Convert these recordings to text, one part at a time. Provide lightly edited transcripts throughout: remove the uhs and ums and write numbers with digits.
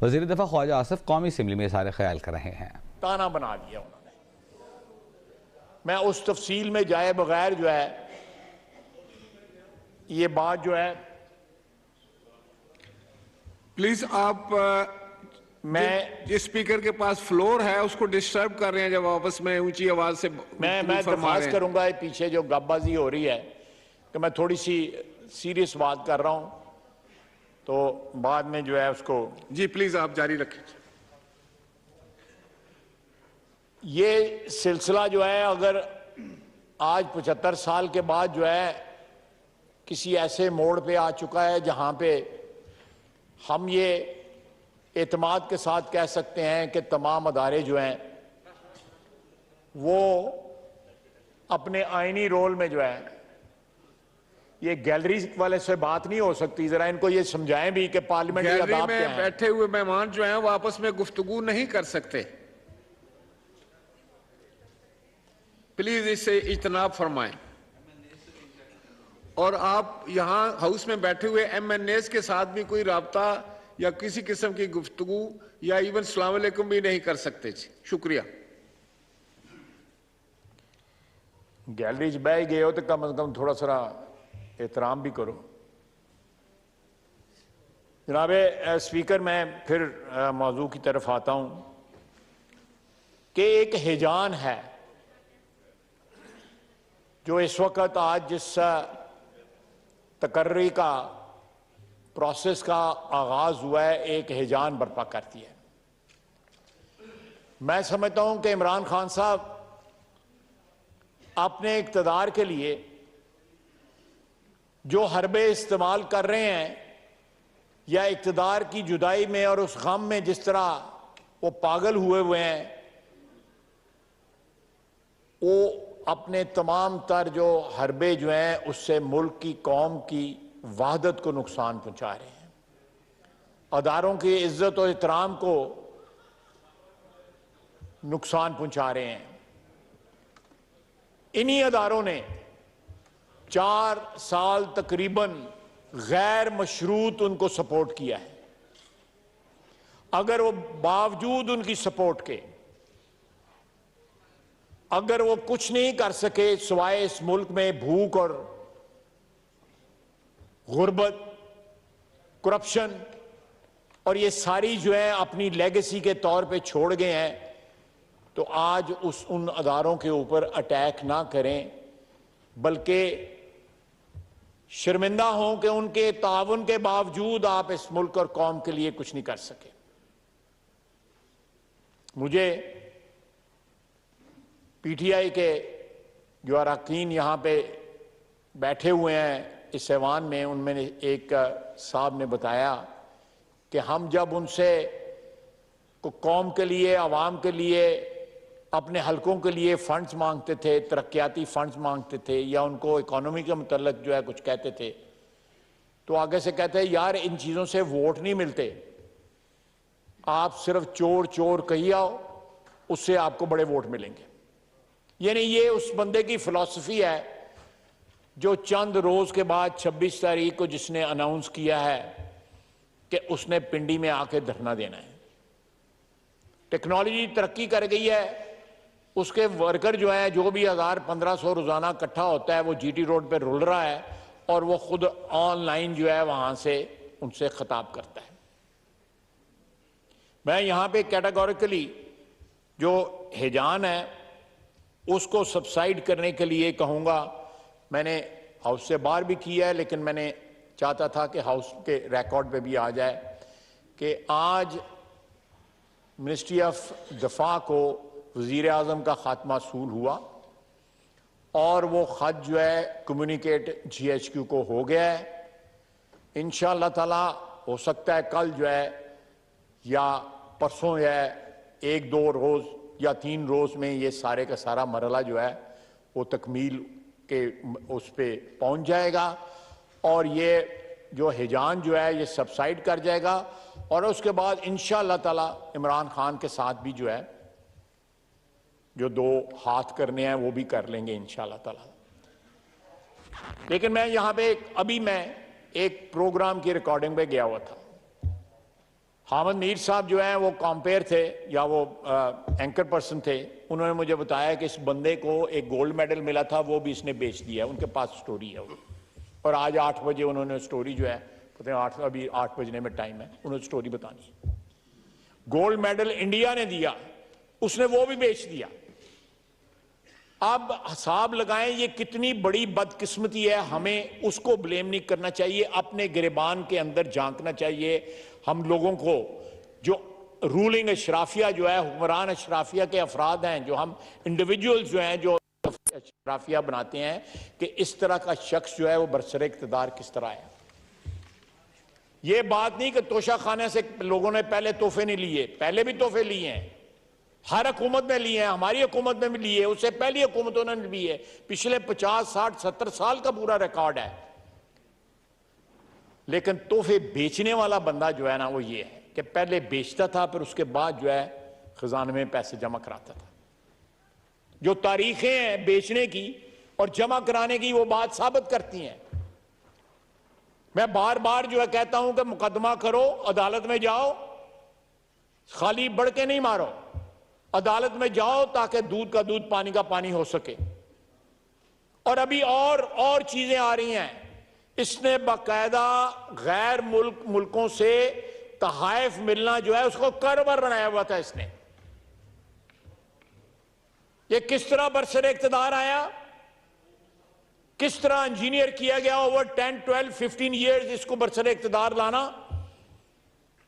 वज़ीर दफ़ा ख्वाजा आसिफ कौमी असम्बली में सारे ख्याल कर रहे हैं। ताना बना दिया उन्होंने। मैं उस तफसील में जाए बगैर जो है ये बात जो है, प्लीज आप मैं जिस स्पीकर के पास फ्लोर है उसको डिस्टर्ब कर रहे हैं जब आपस में ऊंची आवाज से मैं दरख्वास्त करूंगा ये पीछे जो गपबाजी हो रही है कि मैं थोड़ी सी सीरियस बात कर रहा हूं, तो बाद में जो है उसको। जी प्लीज आप जारी रखें। ये सिलसिला जो है अगर आज 75 साल के बाद जो है किसी ऐसे मोड़ पे आ चुका है जहां पे हम ये एतमाद के साथ कह सकते हैं कि तमाम अदारे जो हैं वो अपने आईनी रोल में जो है, ये गैलरी वाले से बात नहीं हो सकती, जरा इनको ये समझाएं भी कि पार्लियामेंट्री गैलरी में बैठे हुए मेहमान जो हैं वो आपस में गुफ्तगू नहीं कर सकते। प्लीज इससे इज्तनाब फरमाएं। और आप यहां हाउस में बैठे हुए MNAs के साथ भी कोई राब्ता या किसी किस्म की गुफ्तगू या इवन सलाम अलैकुम भी नहीं कर सकते। शुक्रिया। गैलरी च बह गए हो तो कम से कम थोड़ा सा एहतराम भी करो। जनाब स्पीकर, मैं फिर मौजू की तरफ आता हूं कि एक हिजान है जो इस वक्त आज जिस तकर्री का प्रोसेस का आगाज हुआ है, एक हिजान बर्पा करती है। मैं समझता हूं कि इमरान खान साहब अपने इक़्तिदार के लिए जो हरबे इस्तेमाल कर रहे हैं या इक़्तिदार की जुदाई में और उस गम में जिस तरह वो पागल हुए हैं, वो अपने तमाम तर जो हरबे जो हैं उससे मुल्क की कौम की वहदत को नुकसान पहुंचा रहे हैं, अदारों की इज्जत और एहतराम को नुकसान पहुंचा रहे हैं। इन्हीं अदारों ने 4 साल तकरीबन गैर मशरूत उनको सपोर्ट किया है। अगर वो बावजूद उनकी सपोर्ट के अगर वो कुछ नहीं कर सके सिवाय इस मुल्क में भूख और गुर्बत, करप्शन और ये सारी जो है अपनी लेगेसी के तौर पे छोड़ गए हैं, तो आज उन अदारों के ऊपर अटैक ना करें बल्कि शर्मिंदा हों कि उनके ताउन के बावजूद आप इस मुल्क और कौम के लिए कुछ नहीं कर सके। मुझे PTI के जो अरकान यहाँ पे बैठे हुए हैं इस ऐवान में, उनमें एक साहब ने बताया कि हम जब उनसे कौम के लिए, आवाम के लिए, अपने हलकों के लिए फंड्स मांगते थे, तरक्याती फंड्स मांगते थे या उनको इकोनॉमी के मुतल्लिक जो है कुछ कहते थे, तो आगे से कहते हैं यार इन चीज़ों से वोट नहीं मिलते, आप सिर्फ चोर चोर कही आओ, उससे आपको बड़े वोट मिलेंगे। यानी ये उस बंदे की फिलॉसफी है जो चंद रोज के बाद 26 तारीख को जिसने अनाउंस किया है कि उसने पिंडी में आके धरना देना है। टेक्नोलॉजी तरक्की कर गई है, उसके वर्कर जो है जो भी 1000-1500 रोजाना इकट्ठा होता है वो GT रोड पे रुल रहा है और वो खुद ऑनलाइन जो है वहां से उनसे खिताब करता है। मैं यहां पे कैटेगोरिकली जो हिजान है उसको सबसाइड करने के लिए कहूंगा। मैंने हाउस से बाहर भी किया है, लेकिन मैंने चाहता था कि हाउस के रिकॉर्ड पे भी आ जाए कि आज मिनिस्ट्री ऑफ दफा को वजीर आजम का खात्मा सूल हुआ और वो खत जो है कम्युनिकेट GHQ को हो गया है। इंशाअल्लाह ताला हो सकता है कल जो है या परसों जो है 1-2 रोज या 3 रोज में ये सारे का सारा मरला जो है वो तकमील के उस पे पहुंच जाएगा और ये जो हिजान जो है ये सबसाइड कर जाएगा और उसके बाद इंशाअल्लाह ताला इमरान खान के साथ भी जो है जो 2 हाथ करने हैं वो भी कर लेंगे इंशाअल्लाह ताला। लेकिन मैं यहाँ पे अभी मैं एक प्रोग्राम की रिकॉर्डिंग पे गया हुआ था। हामिद मीर साहब जो हैं वो कॉम्पेयर थे या वो एंकर पर्सन थे, उन्होंने मुझे बताया कि इस बंदे को एक गोल्ड मेडल मिला था, वो भी इसने बेच दिया, उनके पास स्टोरी है वो। और आज 8 बजे उन्होंने स्टोरी जो है, पता नहीं अभी 8 बजने में टाइम है, उन्होंने स्टोरी बतानी है। गोल्ड मेडल इंडिया ने दिया, उसने वो भी बेच दिया। अब हिसाब लगाएं ये कितनी बड़ी बदकिस्मती है, हमें उसको ब्लेम नहीं करना चाहिए, अपने गिरेबान के अंदर झांकना चाहिए। हम लोगों को जो रूलिंग अशराफिया जो है, हुक्मरान अशराफिया के अफराद हैं, जो हम इंडिविजुअल्स जो हैं जो अशराफिया बनाते हैं, कि इस तरह का शख्स जो है वो बरसर इक़्तिदार किस तरह है। ये बात नहीं कि तोशा खाने से लोगों ने पहले तोहफे नहीं लिए, पहले भी तोहफे लिए हैं, हर हुकूमत ने लिए हैं, हमारी हुकूमत ने भी लिए, उससे पहली हुकूमतों ने भी लिए। पिछले 50, 60, 70 साल का पूरा रिकॉर्ड है। लेकिन तोहफे बेचने वाला बंदा जो है ना, वो ये है कि पहले बेचता था, फिर उसके बाद जो है खजाने में पैसे जमा कराता था। जो तारीखें हैं बेचने की और जमा कराने की, वो बात साबित करती हैं। मैं बार बार जो है कहता हूं कि मुकदमा करो, अदालत में जाओ, खाली बढ़ के नहीं मारो, अदालत में जाओ ताकि दूध का दूध पानी का पानी हो सके। और अभी और चीजें आ रही हैं। इसने बाकायदा गैर मुल्कों से तहाइफ मिलना जो है उसको करवर बनाया हुआ था इसने। ये किस तरह बरसर इक़्तिदार आया, किस तरह इंजीनियर किया गया ओवर 10, 12, 15 ईयर्स इसको बरसर इक़्तिदार लाना।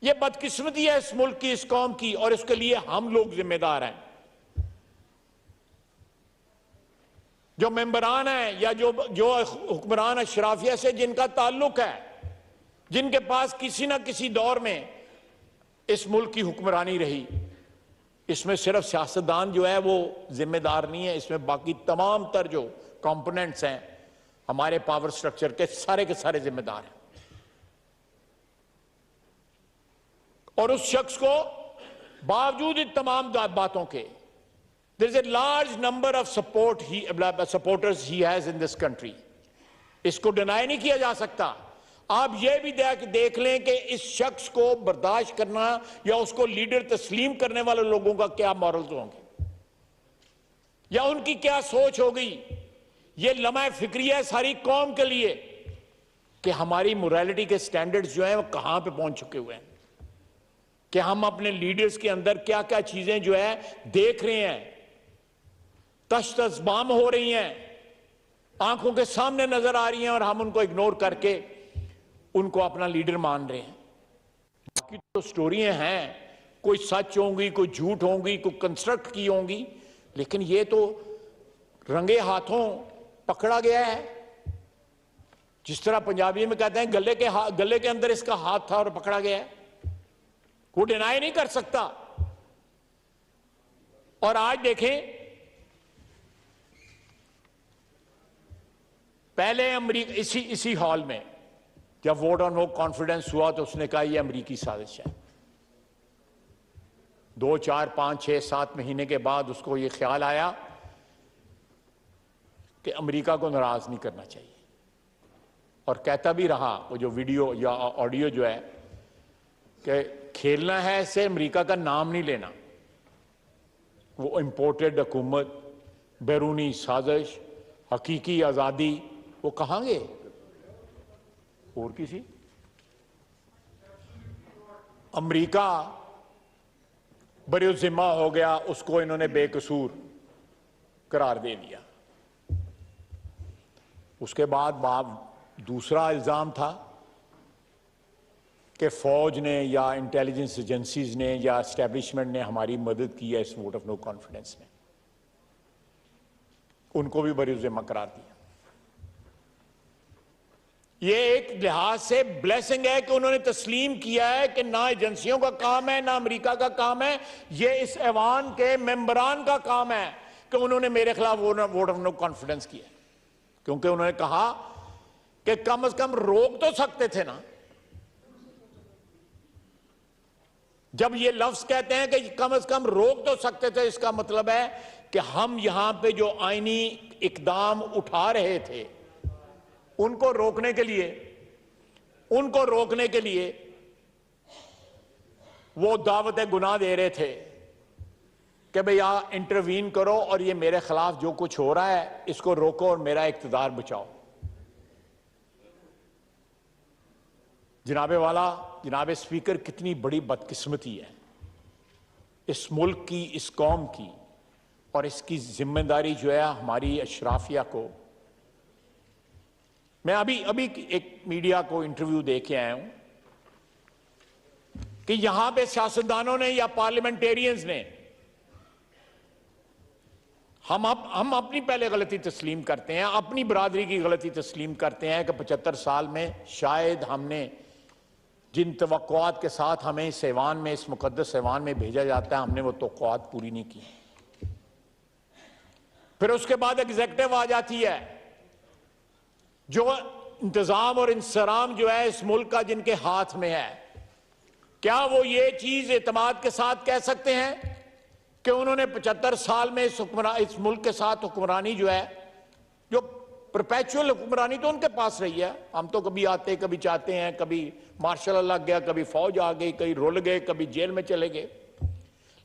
ये बदकिस्मती है इस मुल्क की, इस कौम की, और इसके लिए हम लोग जिम्मेदार हैं। जो मेंबरान हैं या जो हुक्मरान अशराफिया से जिनका ताल्लुक है, जिनके पास किसी ना किसी दौर में इस मुल्क की हुक्मरानी रही, इसमें सिर्फ सियासतदान जो है वो जिम्मेदार नहीं है, इसमें बाकी तमाम तर जो कंपोनेंट्स हैं हमारे पावर स्ट्रक्चर के सारे जिम्मेदार हैं। और उस शख्स को बावजूद इन तमाम बातों के, there is a large number of supporters he has in this country, इसको डिनाई नहीं किया जा सकता। आप ये भी देख लें कि इस शख्स को बर्दाश्त करना या उसको लीडर तस्लीम करने वाले लोगों का क्या मॉरल्स होंगे या उनकी क्या सोच होगी। ये लम्हा फिक्रिया है सारी कौम के लिए कि हमारी मोरालिटी के स्टैंडर्ड्स जो हैं वो कहां पे पहुंच चुके हुए हैं, कि हम अपने लीडर्स के अंदर क्या क्या चीजें जो है देख रहे हैं, तश्तज़बाम हो रही हैं, आंखों के सामने नजर आ रही हैं, और हम उनको इग्नोर करके उनको अपना लीडर मान रहे हैं। बाकी तो स्टोरियां हैं, कोई सच होंगी, कोई झूठ होंगी, कोई कंस्ट्रक्ट की होंगी, लेकिन ये तो रंगे हाथों पकड़ा गया है। जिस तरह पंजाबी में कहते हैं गले के अंदर इसका हाथ था और पकड़ा गया है, वो डिनाई नहीं कर सकता। और आज देखें, पहले अमरीका इसी हॉल में जब वोट ऑन नो कॉन्फिडेंस हुआ तो उसने कहा यह अमरीकी साजिश है। 2, 4, 5, 6, 7 महीने के बाद उसको यह ख्याल आया कि अमरीका को नाराज नहीं करना चाहिए, और कहता भी रहा, वो जो वीडियो या ऑडियो जो है कि खेलना है इससे, अमरीका का नाम नहीं लेना। वो इंपोर्टेड हुकूमत, बैरूनी साजिश, हकीकी आजादी, वो कहां गए? और किसी अमरीका बरिज़िम्मा हो गया, उसको इन्होंने बेकसूर करार दे दिया। उसके बाद दूसरा इल्जाम था कि फौज ने या इंटेलिजेंस एजेंसीज ने या एस्टेब्लिशमेंट ने हमारी मदद की है इस वोट ऑफ नो कॉन्फिडेंस में, उनको भी बरिज़िम्मा करार दिया। ये एक लिहाज से ब्लेसिंग है कि उन्होंने तस्लीम किया है कि ना एजेंसियों का काम है ना अमेरिका का काम है, ये इस ऐवान के मेंबरान का काम है कि उन्होंने मेरे खिलाफ वोट ऑफ नो कॉन्फिडेंस किया, क्योंकि उन्होंने कहा कि कम से कम रोक तो सकते थे ना। जब ये लफ्ज कहते हैं कि कम से कम रोक तो सकते थे, इसका मतलब है कि हम यहां पे जो आईनी इकदाम उठा रहे थे उनको रोकने के लिए वो दावत गुनाह दे रहे थे कि भाई इंटरवीन करो और ये मेरे खिलाफ जो कुछ हो रहा है इसको रोको और मेरा इख्तिदार बचाओ। जनाबे वाला, जनाबे स्पीकर, कितनी बड़ी बदकिस्मती है इस मुल्क की, इस कौम की, और इसकी जिम्मेदारी जो है हमारी अशराफिया को। मैं अभी एक मीडिया को इंटरव्यू दे के आया हूं कि यहां पे सियासतदानों ने या पार्लियामेंटेरियंस ने, हम अपनी पहले गलती तस्लीम करते हैं, अपनी बरादरी की गलती तस्लीम करते हैं कि 75 साल में शायद हमने जिन तवक्कुआत के साथ हमें इस ऐवान में, इस मुकद्दस ऐवान में भेजा जाता है, हमने वो तवक्कुआत पूरी नहीं की। फिर उसके बाद एग्जीक्यूटिव आ जाती है जो इंतजाम और इंसराम जो है इस मुल्क का जिनके हाथ में है। क्या वो ये चीज एतमाद के साथ कह सकते हैं कि उन्होंने 75 साल में इस मुल्क के साथ हुक्मरानी जो है, जो परपेचुअल हुक्मरानी तो उनके पास रही है। हम तो कभी आते कभी चाहते हैं, कभी मार्शल लग गया, कभी फौज आ गई, कहीं रुल गए, कभी जेल में चले गए,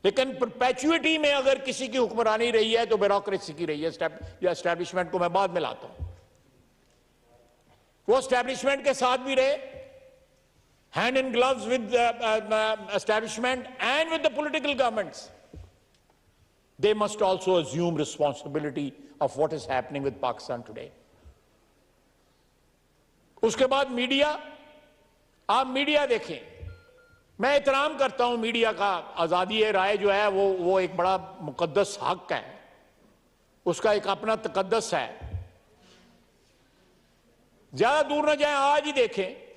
लेकिन परपेचुइटी में अगर किसी की हुक्मरानी रही है तो ब्यूरोक्रेसी की रही है। एस्टैब्लिशमेंट को मैं बाद में लाता हूं, वो एस्टैब्लिशमेंट के साथ भी रहे, hand in gloves with establishment and with the political governments. They must also assume responsibility of what is happening with Pakistan today. उसके बाद मीडिया, आप मीडिया देखें, मैं एहतराम करता हूं मीडिया का, आजादी राय जो है वो एक बड़ा मुकद्दस हक है, उसका एक अपना तकद्दस है। ज्यादा दूर न जाएं, आज ही देखें,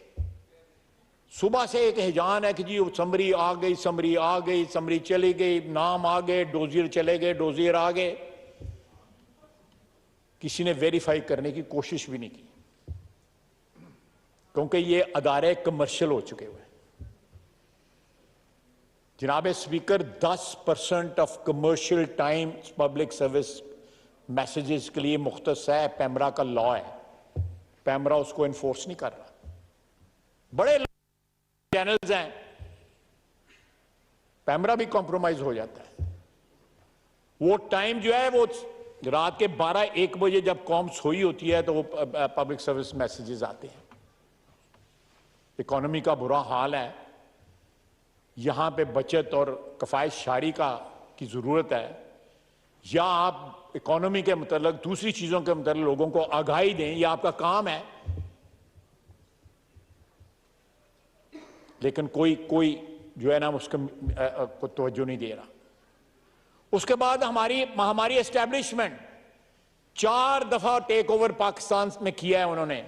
सुबह से एक हिजान है कि जी समरी आ गई, समरी आ गई, समरी चली गई, नाम आ गए, डोजियर चले गए, डोजियर आ गए। किसी ने वेरीफाई करने की कोशिश भी नहीं की, क्योंकि ये अदारे कमर्शियल हो चुके हुए हैं। जनाब speaker, 10% of commercial time public service messages के लिए मुख्तस है। पैमरा का लॉ है, पैमरा उसको इन्फोर्स नहीं कर रहा। बड़े चैनल्स हैं, पैमरा भी कॉम्प्रोमाइज हो जाता है। वो टाइम जो है वो रात के 12-1 बजे जब कौम सोई होती है तो वो पब्लिक सर्विस मैसेजेस आते हैं। इकोनॉमी का बुरा हाल है, यहां पे बचत और कफायश शारी की जरूरत है। या आप इकोनॉमी के मतलब दूसरी चीजों के मतलब लोगों को आगाही दें, यह आपका काम है, लेकिन कोई जो है ना उसको तवज्जो नहीं दे रहा। उसके बाद हमारी एस्टैब्लिशमेंट 4 दफा टेक ओवर पाकिस्तान में किया है उन्होंने।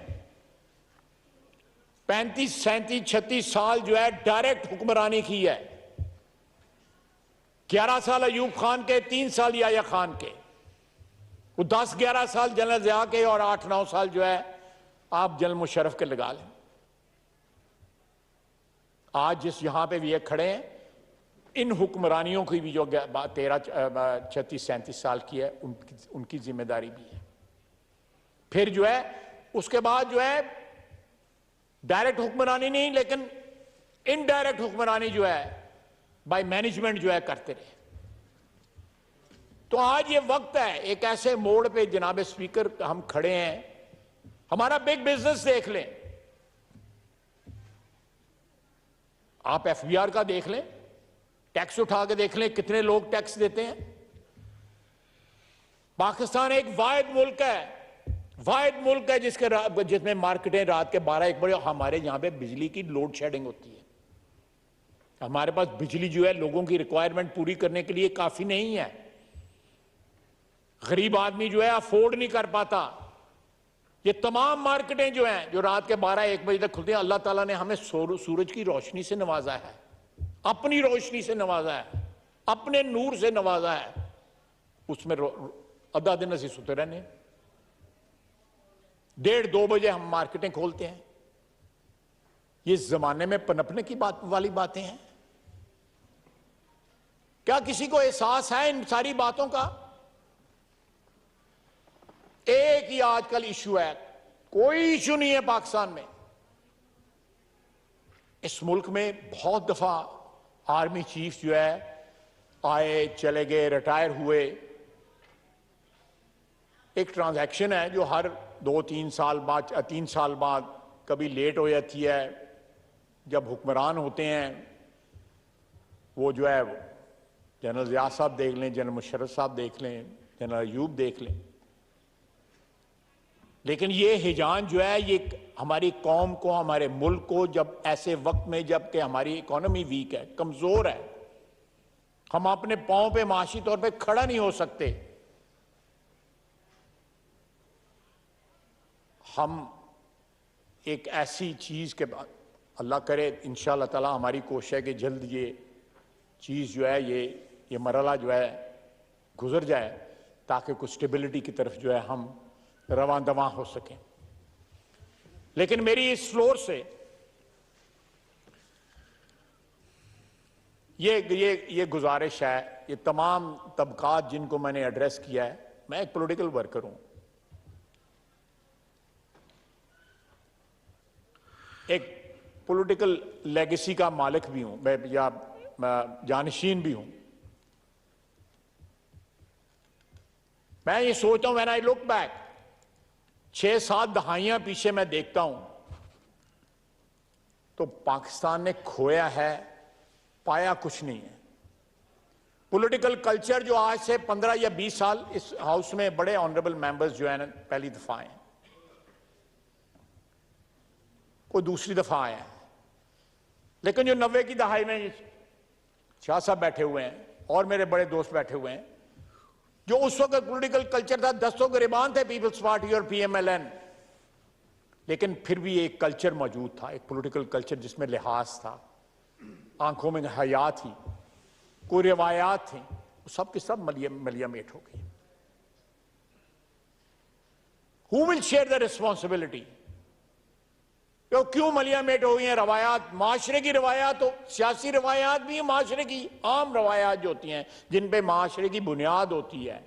35, 37, 36 साल जो है डायरेक्ट हुक्मरानी की है। 11 साल अयूब खान के, 3 साल याया खान के, वो 10-11 साल जनरल ज़िया के और 8-9 साल जो है आप जनरल मुशर्रफ के लगा लें। आज जिस यहां पे भी ये खड़े हैं, इन हुक्मरानियों की भी जो 13, 36, 37 साल की है, उनकी जिम्मेदारी भी है। फिर जो है उसके बाद जो है डायरेक्ट हुक्मरानी नहीं, लेकिन इनडायरेक्ट हुक्मरानी जो है बाय मैनेजमेंट जो है करते रहे। तो आज ये वक्त है, एक ऐसे मोड़ पे जनाब स्पीकर हम खड़े हैं। हमारा बिग बिजनेस देख लें, आप एफबीआर का देख लें, टैक्स उठा के देख लें कितने लोग टैक्स देते हैं। पाकिस्तान एक वाहिद मुल्क है जिसमें मार्केटें रात के 12-1 बजे, हमारे यहां पे बिजली की लोड शेडिंग होती है। हमारे पास बिजली जो है लोगों की रिक्वायरमेंट पूरी करने के लिए काफी नहीं है। गरीब आदमी जो है अफोर्ड नहीं कर पाता। ये तमाम मार्केटें जो हैं जो रात के 12-1 बजे तक खुलती हैं, अल्लाह ताला ने हमें सूरज की रोशनी से नवाजा है, अपनी रोशनी से नवाजा है, अपने नूर से नवाजा है। उसमें आधा दिन असी सुते रहने, 1:30-2 बजे हम मार्केटें खोलते हैं। ये जमाने में पनपने की वाली बातें हैं। क्या किसी को एहसास है इन सारी बातों का? एक ही आजकल इशू है, कोई इशू नहीं है पाकिस्तान में। इस मुल्क में बहुत दफा आर्मी चीफ जो है आए चले गए, रिटायर हुए। एक ट्रांजैक्शन है जो हर 2-3 साल बाद 3 साल बाद कभी लेट हो जाती है। जब हुक्मरान होते हैं वो जो है जनरल ज़िया साहब देख लें, जनरल मुशर्रफ साहब देख लें, जनरल अयूब देख लें, लेकिन ये हिजान जो है ये हमारी कौम को, हमारे मुल्क को, जब ऐसे वक्त में जबकि हमारी इकोनॉमी वीक है, कमजोर है, हम अपने पांव पे माशी तौर पे खड़ा नहीं हो सकते, हम एक ऐसी चीज के बाद, अल्लाह करे इंशाअल्लाह ताला हमारी कोशिश है कि जल्द ये चीज जो है ये मरहला जो है गुजर जाए ताकि कुछ स्टेबिलिटी की तरफ जो है हम रवां दवां हो सकें। लेकिन मेरी इस फ्लोर से ये गुजारिश है, ये तमाम तबकात जिनको मैंने एड्रेस किया है, मैं एक पॉलिटिकल वर्कर हूं, एक पॉलिटिकल लेगेसी का मालिक भी हूं, मैं या जानशीन भी हूं। मैं ये सोचता हूं, व्हेन आई लुक बैक 6-7 दहाइयां पीछे मैं देखता हूं तो पाकिस्तान ने खोया है, पाया कुछ नहीं है। पॉलिटिकल कल्चर जो आज से 15 या 20 साल इस हाउस में बड़े ऑनरेबल मेंबर्स जो है ना पहली दफा आए हैं, कोई दूसरी दफा आया है, लेकिन जो 90 की दहाई में शाह साहब बैठे हुए हैं और मेरे बड़े दोस्त बैठे हुए हैं, जो उस वक्त पॉलिटिकल कल्चर था, 10 गिरबान थे पीपल्स पार्टी और पीएमएलएन, लेकिन फिर भी एक कल्चर मौजूद था, एक पॉलिटिकल कल्चर जिसमें लिहाज था, आंखों में हया थी, कोई रिवायात थी, सब के सब मलियामेट हो गई। Who will share the responsibility? क्यों मलियामेट हो गई हैं रवायात? माशरे की रवायात हो, सियासी रवायात भी, माशरे की आम रवायात जो होती हैं जिन पे माशरे की बुनियाद होती है,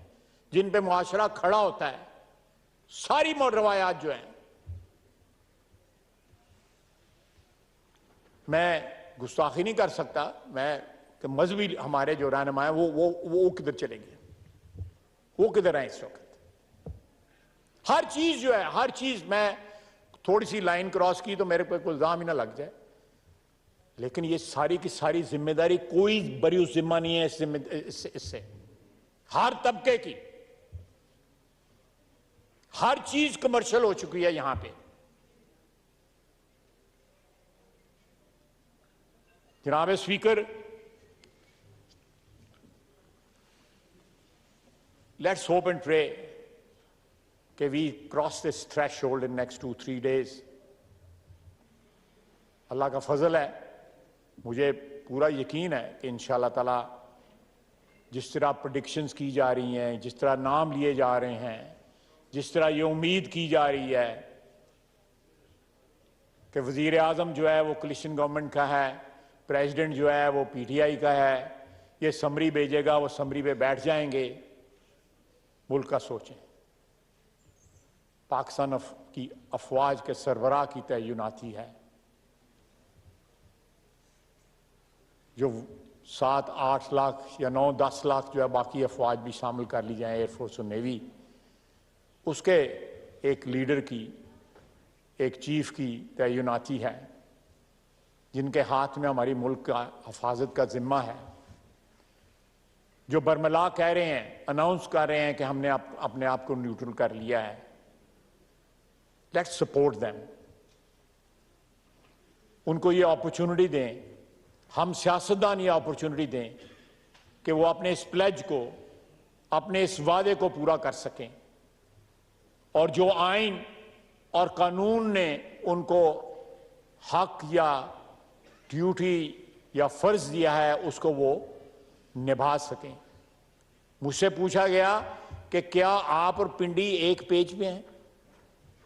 जिन पे मुआशरा खड़ा होता है, सारी रवायात जो हैं, मैं गुस्ताखी नहीं कर सकता, मैं कि मजहबी हमारे जो रहनुमा है वो किधर चले गए, वो किधर है इस वक्त? हर चीज जो है, हर चीज, मैं थोड़ी सी लाइन क्रॉस की तो मेरे पे कोई इल्जाम ही ना लग जाए, लेकिन ये सारी की सारी जिम्मेदारी, कोई बरी उस जिम्मा नहीं है इससे हर तबके की, हर चीज कमर्शियल हो चुकी है यहां पे। जनाब speaker, let's hope and pray कि we cross this threshold in next 2-3 days. अल्लाह का फजल है, मुझे पूरा यकीन है कि इंशाअल्लाह ताला जिस तरह प्रेडिक्शंस की जा रही हैं, जिस तरह नाम लिए जा रहे हैं, जिस तरह ये उम्मीद की जा रही है कि वजीर आजम जो है वो कोलिशन गवर्नमेंट का है, प्रेसिडेंट जो है वो पीटीआई का है, ये समरी भेजेगा, वो समरी पे बैठ जाएंगे। मुल्क का सोचें, पाकिस्तान की अफवाज के सरबराह की तयनाती है, जो 7-8 लाख या 9-10 लाख जो है बाकी अफवाज भी शामिल कर ली जाए, एयरफोर्स और नेवी, उसके एक लीडर की, एक चीफ की तयनाती है, जिनके हाथ में हमारी मुल्क का हिफाजत का जिम्मा है, जो बरमला कह रहे हैं, अनाउंस कर रहे हैं कि हमने अपने आप को न्यूट्रल कर लिया है। लेट्स सपोर्ट देम, उनको ये अपॉर्चुनिटी दें, हम सियासतदान ये अपॉर्चुनिटी दें कि वो अपने इस प्लेज को, अपने इस वादे को पूरा कर सकें, और जो आइन और कानून ने उनको हक या ड्यूटी या फर्ज दिया है उसको वो निभा सकें। मुझसे पूछा गया कि क्या आप और पिंडी एक पेज पे हैं,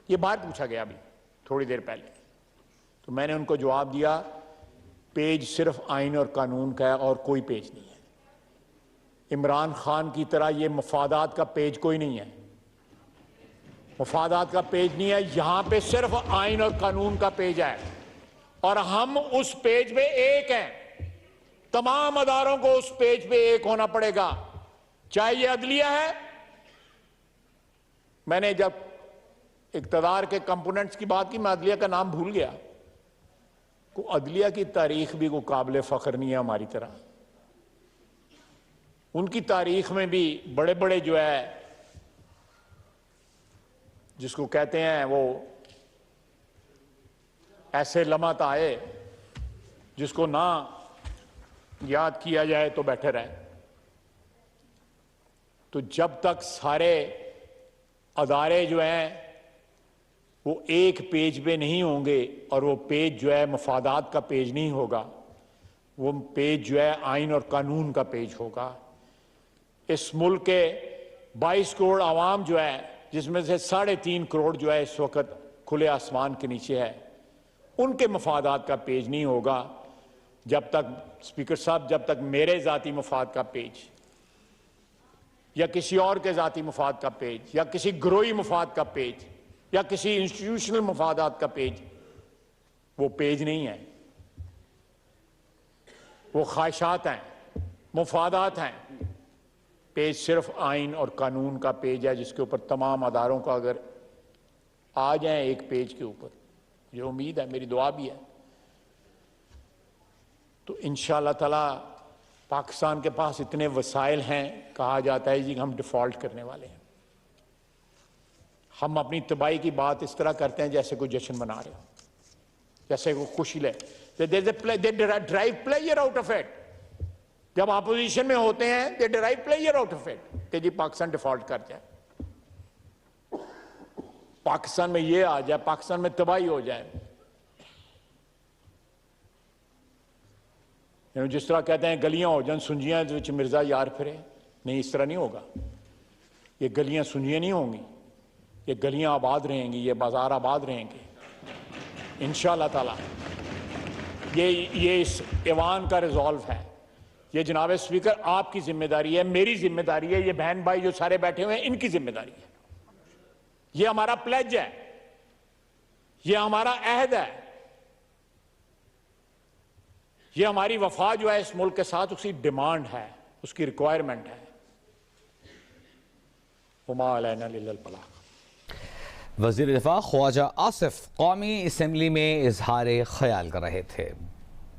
ये बात पूछा गया अभी थोड़ी देर पहले, तो मैंने उनको जवाब दिया, पेज सिर्फ आइन और कानून का है और कोई पेज नहीं है। इमरान खान की तरह ये मफादात का पेज कोई नहीं है, मफादात का पेज नहीं है, यहां पे सिर्फ आइन और कानून का पेज है, और हम उस पेज पे एक हैं। तमाम अदारों को उस पेज पे एक होना पड़ेगा, चाहे ये अदलिया है। मैंने जब इक्तदार के कंपोनेंट्स की बात की, मैं अदलिया का नाम भूल गया। को अदलिया की तारीख भी को काबिल फख्र नहीं है हमारी तरह। उनकी तारीख में भी बड़े बड़े जो है, जिसको कहते हैं वो ऐसे लम्हात आए जिसको ना याद किया जाए तो बेहतर है। तो जब तक सारे अदारे जो हैं वो एक पेज पे नहीं होंगे, और वो पेज जो है मफादात का पेज नहीं होगा, वो पेज जो है आइन और कानून का पेज होगा। इस मुल्क के 22 करोड़ आवाम जो है, जिसमें से 3.5 करोड़ जो है इस वक्त खुले आसमान के नीचे है, उनके मफादात का पेज नहीं होगा जब तक, स्पीकर साहब, जब तक मेरे ज़ाती मफाद का पेज या किसी और के ज़ाती मफाद का पेज या किसी ग्रोही मफाद का पेज या किसी इंस्टीट्यूशनल मफादात का पेज, वो पेज नहीं है, वो ख्वाहिशात हैं, मफादात हैं। पेज सिर्फ आइन और कानून का पेज है, जिसके ऊपर तमाम अदारों का अगर आ जाए एक पेज के ऊपर, जो उम्मीद है, मेरी दुआ भी है, तो इंशाअल्लाह ताला पाकिस्तान के पास इतने वसाइल हैं, कहा जाता है जी हम डिफॉल्ट करने वाले हैं। हम अपनी तबाही की बात इस तरह करते हैं जैसे कोई जश्न मना रहे हो, जैसे कोई खुशी ले, they drive player out of it. जब अपोजिशन में होते हैं they drive player out of it कि जी पाकिस्तान डिफॉल्ट कर जाए, पाकिस्तान में ये आ जाए, पाकिस्तान में तबाही हो जाए। जिस तरह कहते हैं गलियां हो जाए सुंजियां विच मिर्जा यार फिरे, नहीं, इस तरह नहीं होगा। ये गलियां सुंजियां नहीं होंगी, ये गलियां आबाद रहेंगी, ये बाजार आबाद रहेंगे इंशाअल्लाह ताला। ये इस ऐवान का रिजॉल्व है। ये जनाब स्पीकर आपकी जिम्मेदारी है, मेरी जिम्मेदारी है, ये बहन भाई जो सारे बैठे हुए हैं इनकी जिम्मेदारी है। ये हमारा प्लेज है, ये हमारा अहद है, ये हमारी वफा जो है इस मुल्क के साथ, उसकी डिमांड है, उसकी रिक्वायरमेंट है। वमा अलैना इल्लल बलाग। वज़ीर दिफा ख्वाजा आसिफ कौमी असम्बली में इजहार ख्याल कर रहे थे।